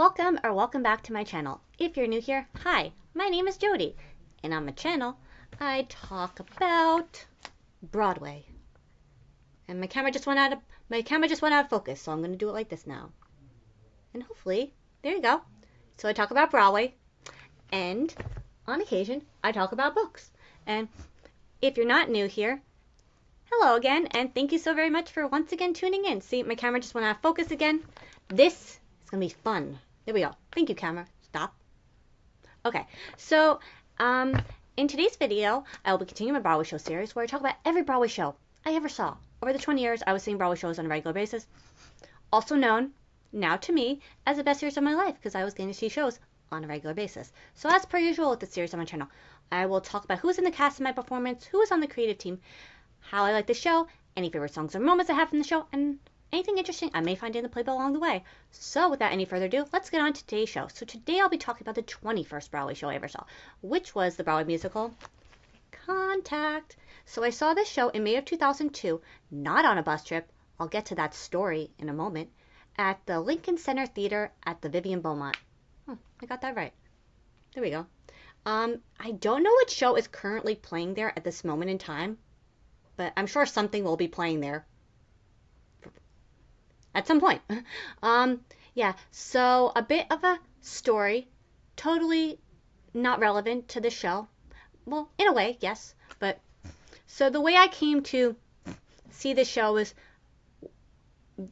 Welcome back to my channel. If you're new here, hi, my name is Jody, and on my channel, I talk about Broadway. And my camera just went out of focus, so I'm going to do it like this now. And hopefully, there you go. So I talk about Broadway, and on occasion, I talk about books. And if you're not new here, hello again, and thank you so very much for once again tuning in. See, my camera just went out of focus again. This is going to be fun. There we go. Thank you, camera. Stop. Okay, so in today's video, I will be continuing my Broadway show series where I talk about every Broadway show I ever saw. Over the 20 years, I was seeing Broadway shows on a regular basis, also known now to me as the best series of my life because I was getting to see shows on a regular basis. So as per usual with the series on my channel, I will talk about who's in the cast of my performance, who is on the creative team, how I like the show, any favorite songs or moments I have from the show, and anything interesting I may find in the playbill along the way. So without any further ado, let's get on to today's show. So today I'll be talking about the 21st Broadway show I ever saw, which was the Broadway musical Contact. So I saw this show in May of 2002, not on a bus trip, I'll get to that story in a moment, at the Lincoln Center Theater at the Vivian Beaumont. I got that right. There we go. I don't know what show is currently playing there at this moment in time, but I'm sure something will be playing there at some point. Yeah, so a bit of a story, totally not relevant to the show. Well, in a way, yes, but so the way I came to see the show was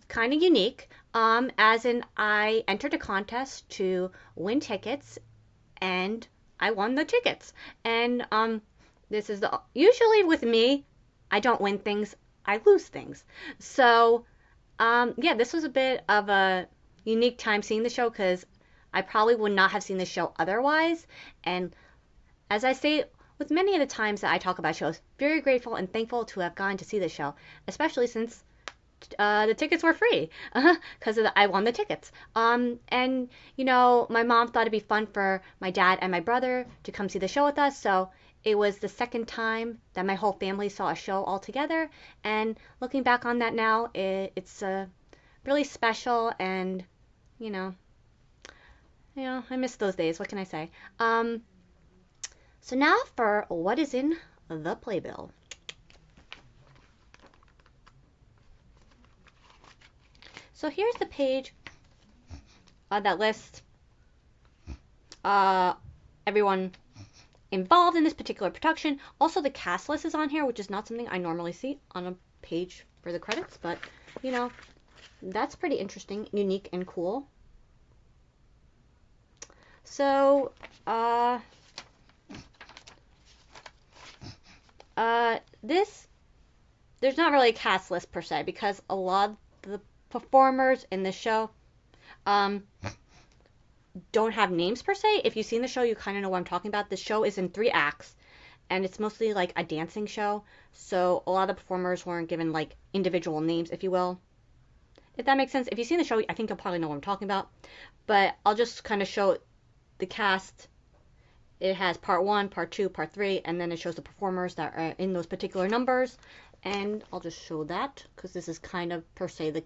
kind of unique, as in I entered a contest to win tickets, and I won the tickets. And this is usually with me, I don't win things, I lose things. So yeah, this was a bit of a unique time seeing the show because I probably would not have seen the show otherwise. And as I say with many of the times that I talk about shows, very grateful and thankful to have gone to see the show, especially since the tickets were free because I won the tickets. And you know, my mom thought it'd be fun for my dad and my brother to come see the show with us, so it was the second time that my whole family saw a show all together. And looking back on that now, it's really special, and you know, I miss those days. What can I say? So now for what is in the playbill. So here's the page that lists everyone involved in this particular production. Also, the cast list is on here, which is not something I normally see on a page for the credits, but you know, that's pretty interesting, unique, and cool. So there's not really a cast list per se because a lot of the performers in this show don't have names per se. If you've seen the show, you kind of know what I'm talking about. The show is in 3 acts, and it's mostly like a dancing show, so a lot of the performers weren't given like individual names, if you will. If that makes sense. If you've seen the show, I think you'll probably know what I'm talking about. But I'll just kind of show the cast. It has part 1, part 2, part 3, and then it shows the performers that are in those particular numbers. And I'll just show that because this is kind of per se the,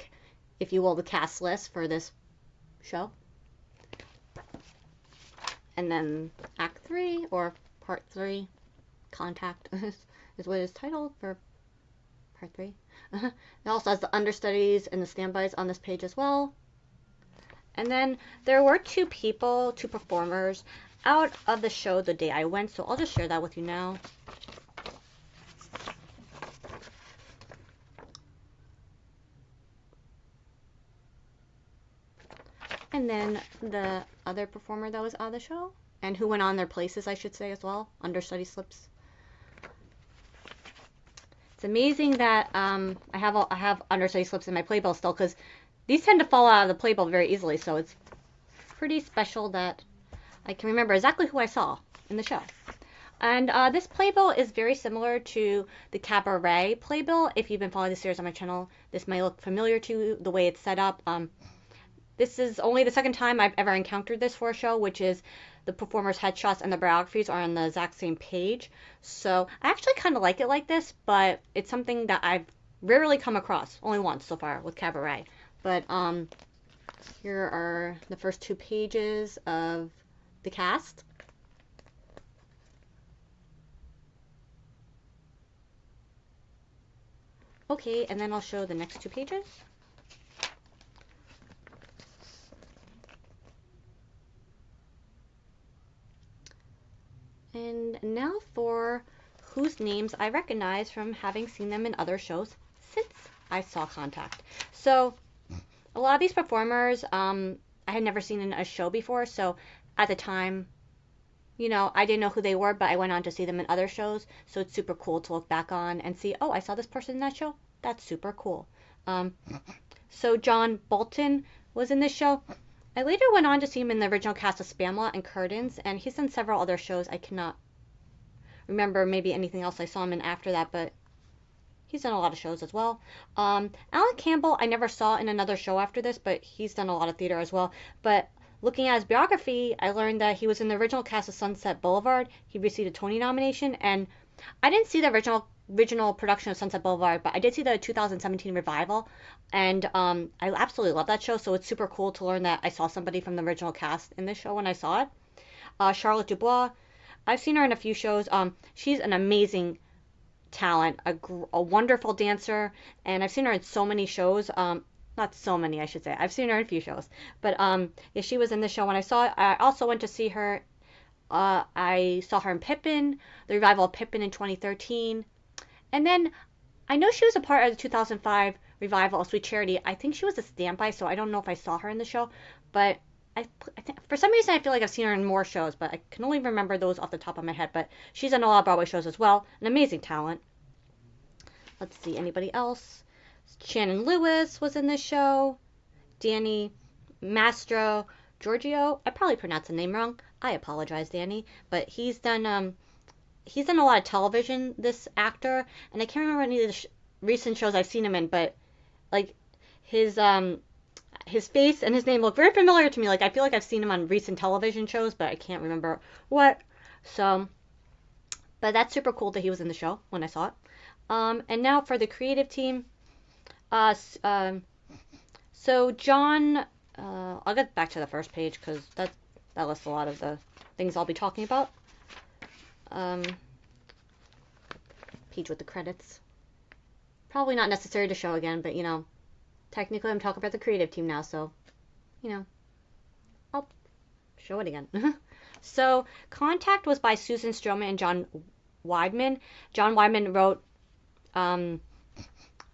if you will, the cast list for this show. And then Act 3 or Part 3, Contact is what it's titled for Part 3. It also has the understudies and the standbys on this page as well. And then there were 2 performers out of the show the day I went, so I'll just share that with you now. And then the other performer that was on the show, and who went on their places, I should say, as well, understudy slips. It's amazing that I have understudy slips in my playbill still, because these tend to fall out of the playbill very easily, so it's pretty special that I can remember exactly who I saw in the show. And this playbill is very similar to the Cabaret playbill. If you've been following the series on my channel, this might look familiar to you, the way it's set up. This is only the second time I've ever encountered this for a show, which is the performers' headshots and the biographies are on the exact same page. So I actually kind of like it like this, but it's something that I've rarely come across, only once so far with Cabaret. But Here are the first 2 pages of the cast. Okay, and then I'll show the next 2 pages. And now for whose names I recognize from having seen them in other shows since I saw Contact. So a lot of these performers I had never seen in a show before, so at the time, you know, I didn't know who they were, but I went on to see them in other shows, so it's super cool to look back on and see, oh, I saw this person in that show. That's super cool. So John Bolton was in this show. I later went on to see him in the original cast of Spamalot and Curtains, and he's done several other shows. I cannot remember maybe anything else I saw him in after that, but he's done a lot of shows as well. Alan Campbell, I never saw in another show after this, but he's done a lot of theater as well. But looking at his biography, I learned that he was in the original cast of Sunset Boulevard. He received a Tony nomination, and I didn't see the original production of Sunset Boulevard, but I did see the 2017 revival, and I absolutely love that show, so it's super cool to learn that I saw somebody from the original cast in this show when I saw it. Charlotte Dubois, I've seen her in a few shows. She's an amazing talent, a wonderful dancer, and I've seen her in so many shows. Not so many, I should say. I've seen her in a few shows, but yeah, she was in the show when I saw it. I also went to see her. I saw her in Pippin, the revival of Pippin in 2013. And then I know she was a part of the 2005 revival of Sweet Charity. I think she was a standby, so I don't know if I saw her in the show. But I think for some reason I feel like I've seen her in more shows, but I can only remember those off the top of my head. But she's in a lot of Broadway shows as well. An amazing talent. Let's see, anybody else? Shannon Lewis was in this show. Danny Mastro Giorgio. I probably pronounced the name wrong. I apologize, Danny. But he's done a lot of television, this actor, and I can't remember any of the recent shows I've seen him in, but like his face and his name look very familiar to me. Like I feel like I've seen him on recent television shows, but I can't remember what. So, but that's super cool that he was in the show when I saw it. And now for the creative team. So John, I'll get back to the first page because that lists a lot of the things I'll be talking about. Page with the credits. Probably not necessary to show again, but you know, technically I'm talking about the creative team now, so you know, I'll show it again. So Contact was by Susan Stroman and John Weidman. John Weidman wrote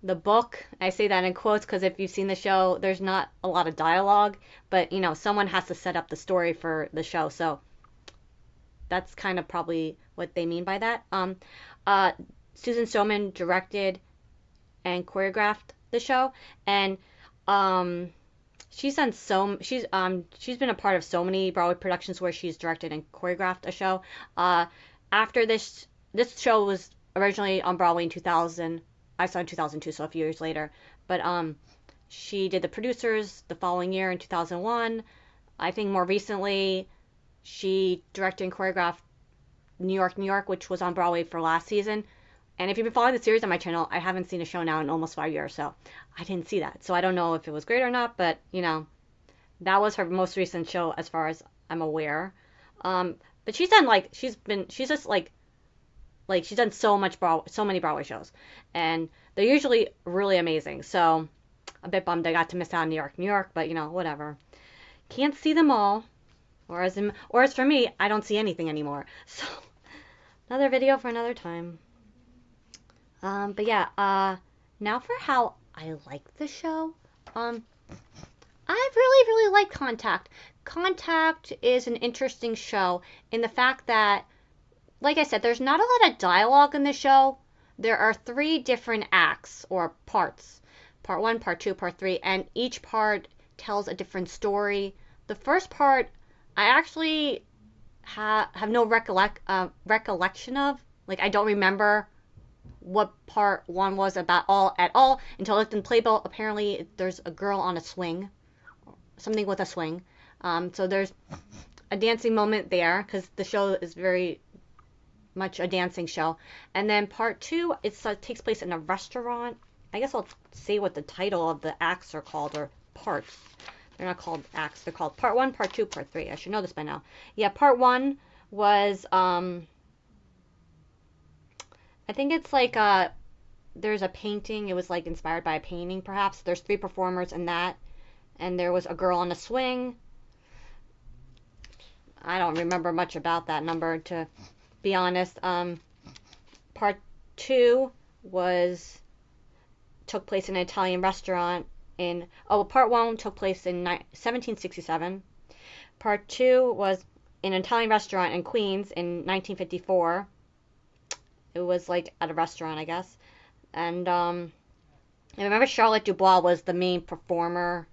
the book. I say that in quotes because if you've seen the show, there's not a lot of dialogue, but you know, someone has to set up the story for the show, so that's kind of probably what they mean by that. Susan Stroman directed and choreographed the show, and she's been a part of so many Broadway productions where she's directed and choreographed a show. After this show was originally on Broadway in 2000. I saw it in 2002, so a few years later. But she did the producers the following year in 2001. I think more recently she directed and choreographed New York, New York, which was on Broadway for last season. And if you've been following the series on my channel, I haven't seen a show now in almost 5 years, so I didn't see that. So I don't know if it was great or not, but you know, that was her most recent show as far as I'm aware. But she's done she's done so many Broadway shows, and they're usually really amazing. So a bit bummed I got to miss out on New York, New York, but you know, whatever. Can't see them all, or as for me, I don't see anything anymore. So another video for another time. But yeah, now for how I like the show. I really like Contact. Contact is an interesting show in the fact that, like I said, there's not a lot of dialogue in the show. There are 3 different acts or parts. Part 1, Part 2, Part 3, and each part tells a different story. The first part, I actually have no recollection of. Like, I don't remember what part 1 was about at all until I looked in Playbill. Apparently, there's a girl on a swing, something with a swing. So there's a dancing moment there because the show is very much a dancing show. And then part 2, it takes place in a restaurant. I guess I'll say what the title of the acts are called, or parts. They're not called acts. They're called part 1, part 2, part 3. I should know this by now. Yeah, part 1 was, I think it's like, there's a painting. It was like inspired by a painting, perhaps. There's 3 performers in that. And there was a girl on a swing. I don't remember much about that number, to be honest. Part 2 took place in an Italian restaurant part 1 took place in 1767. Part 2 was in an Italian restaurant in Queens in 1954. It was like at a restaurant, I guess. And I remember Charlotte Dubois was the main performer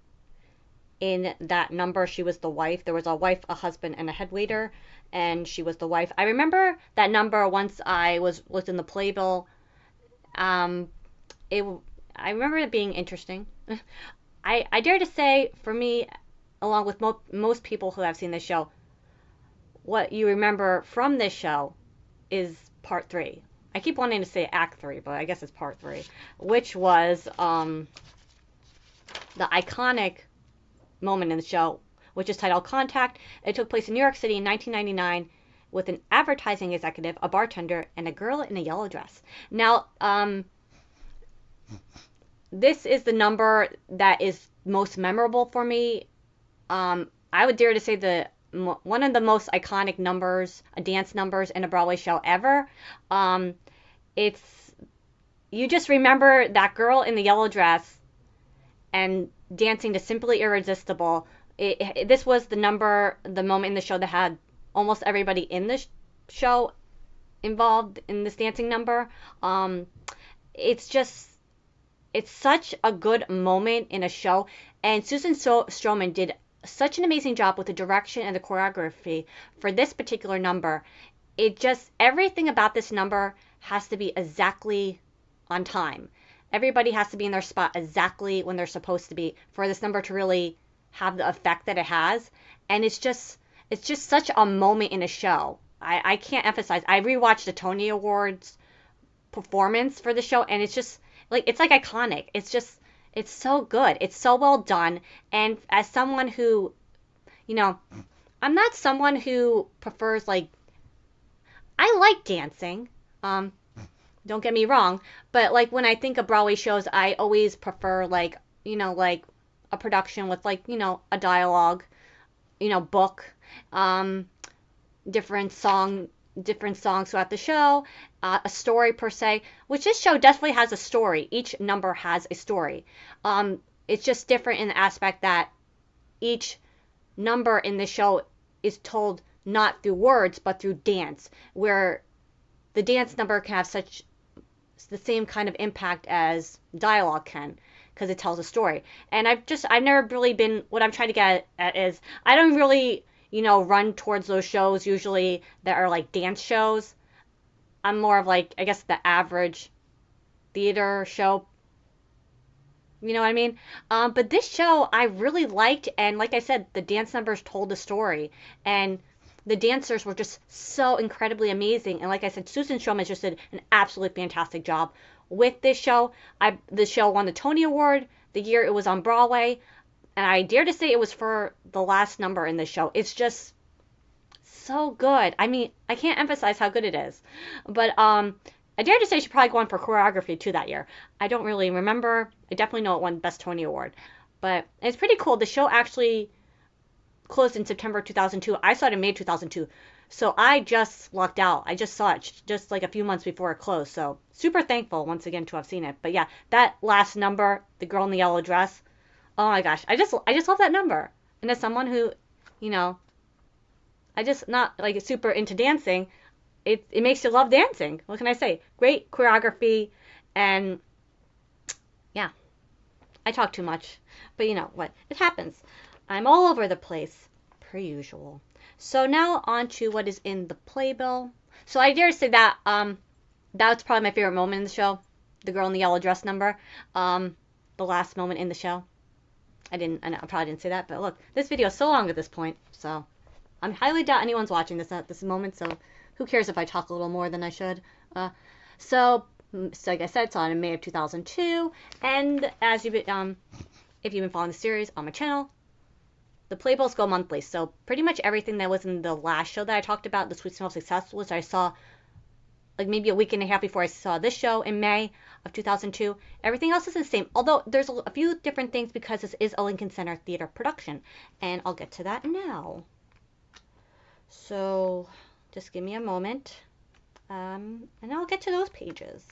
in that number. She was the wife. There was a wife, a husband, and a head waiter, and she was the wife. I remember that number once I was in the playbill. I remember it being interesting. I dare to say, for me, along with most people who have seen this show, what you remember from this show is part 3. I keep wanting to say act 3, but I guess it's part 3, which was the iconic moment in the show, which is titled Contact. It took place in New York City in 1999 with an advertising executive, a bartender, and a girl in a yellow dress. Now, this is the number that is most memorable for me. I would dare to say one of the most iconic numbers, dance numbers in a Broadway show ever. You just remember that girl in the yellow dress and dancing to Simply Irresistible. This was the moment in the show that had almost everybody in the show involved in this dancing number. It's such a good moment in a show, and Susan Stroman did such an amazing job with the direction and the choreography for this particular number. Everything about this number has to be exactly on time. Everybody has to be in their spot exactly when they're supposed to be for this number to really have the effect that it has. And it's just such a moment in a show. I can't emphasize. I rewatched the Tony Awards performance for the show, and it's like iconic. It's so good. It's so well done. And as someone who, I'm not someone who prefers, I like dancing. Don't get me wrong, but when I think of Broadway shows, I always prefer a production with a dialogue, book, different songs throughout the show, a story per se, which this show definitely has a story. Each number has a story. It's just different in the aspect that each number in the show is told not through words, but through dance, where the dance number can have the same kind of impact as dialogue can, because it tells a story. And I've never really been, what I'm trying to get at is, I don't really, run towards those shows usually that are dance shows. I'm more of I guess the average theater show. You know what I mean? But this show I really liked, and like I said, the dance numbers told the story, and the dancers were just so incredibly amazing. And like I said, Susan Stroman just did an absolutely fantastic job with this show. The show won the Tony Award the year it was on Broadway, and I dare to say it was for the last number in the show. It's just so good. I mean, I can't emphasize how good it is. But I dare to say she probably won for choreography too that year. I don't really remember. I definitely know it won Best Tony Award. But it's pretty cool. The show actually closed in September 2002. I saw it in May 2002. So I just lucked out. I just saw it just a few months before it closed. So super thankful once again to have seen it. But yeah, that last number, the girl in the yellow dress. Oh my gosh. I just love that number. And as someone who, I just not super into dancing, it makes you love dancing. What can I say? Great choreography, and yeah, I talk too much, but you know what? It happens. I'm all over the place, per usual. So now on to what is in the playbill. So I dare say that that's probably my favorite moment in the show, the girl in the yellow dress number, the last moment in the show. I probably didn't say that, but look, this video is so long at this point, so I highly doubt anyone's watching this at this moment, so who cares if I talk a little more than I should. So like I said, it's on in May of 2002, and as if you've been following the series on my channel, the playbills go monthly, so pretty much everything that was in the last show that I talked about, The Sweet Smell of Success, which I saw like maybe a week and a half before I saw this show in May of 2002. Everything else is the same, although there's a few different things because this is a Lincoln Center Theater production, and I'll get to that now. So just give me a moment, and I'll get to those pages.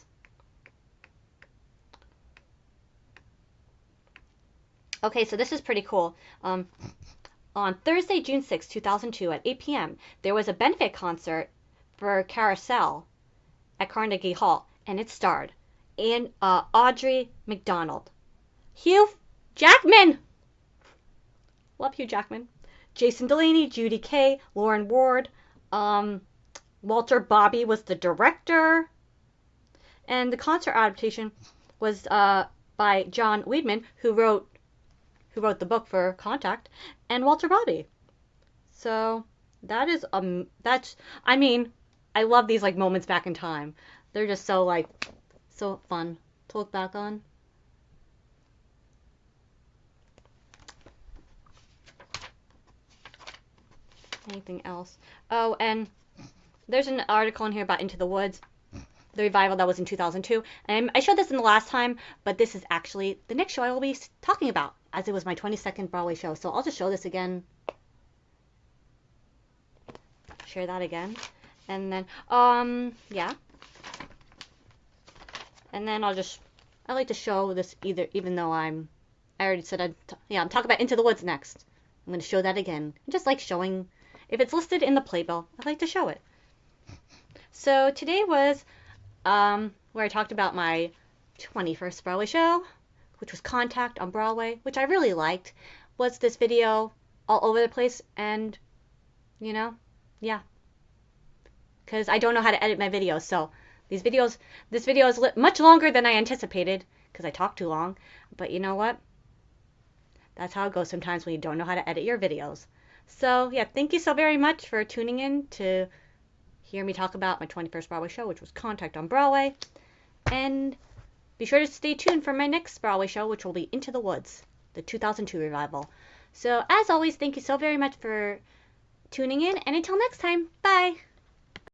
Okay, so this is pretty cool. On Thursday, June 6, 2002 at 8 p.m., there was a benefit concert for Carousel at Carnegie Hall, and it starred Audrey McDonald, Hugh Jackman, love Hugh Jackman, Jason Delaney, Judy Kay, Lauren Ward, Walter Bobby was the director, and the concert adaptation was by John Weidman, who wrote the book for Contact, and Walter Bobby. So that is I mean, I love these like moments back in time. They're just so like so fun to look back on. Anything else? Oh, and there's an article in here about Into the Woods, the revival that was in 2002. And I showed this in the last time, but this is actually the next show I will be talking about, as it was my 22nd Broadway show. So I'll just show this again. Share that again. And then, yeah. And then I like to show this even though I already said I'm talking about Into the Woods next. I'm going to show that again. I just like showing, if it's listed in the playbill, I like to show it. So today was, where I talked about my 21st Broadway show, which was Contact on Broadway, which I really liked. Was this video all over the place, and, you know, yeah. Because I don't know how to edit my videos, so this video is much longer than I anticipated, because I talked too long. But you know what? That's how it goes sometimes when you don't know how to edit your videos. So, yeah, thank you so very much for tuning in to hear me talk about my 21st Broadway show, which was Contact on Broadway. And be sure to stay tuned for my next Broadway show, which will be Into the Woods, the 2002 revival. So, as always, thank you so very much for tuning in, and until next time, bye!